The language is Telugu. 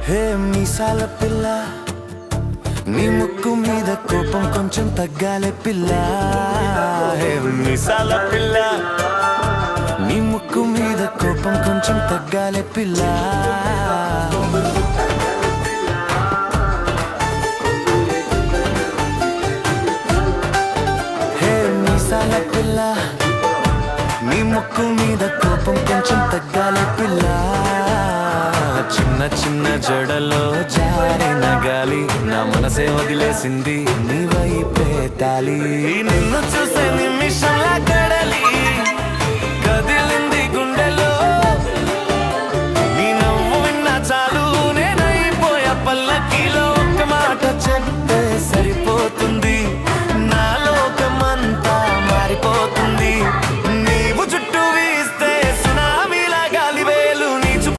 హే మీసాల పిల్ల, నీ ముక్కు మీద కోపం కొంచెం తగ్గాలే పిల్ల. హే మీసాల పిల్ల, నీ ముక్కు మీద కోపం కొంచెం తగ్గాలే పిల్ల. హే మీసాల పిల్ల, నీ ముక్కు మీద కోపం కొంచెం తగ్గాలే పిల్ల. చిన్న చిన్న జడలో జారిన గాలి నా మనసే వదిలేసింది నీ వైపే తాలి. నిన్ను చూసే నిమిషంలా కడలి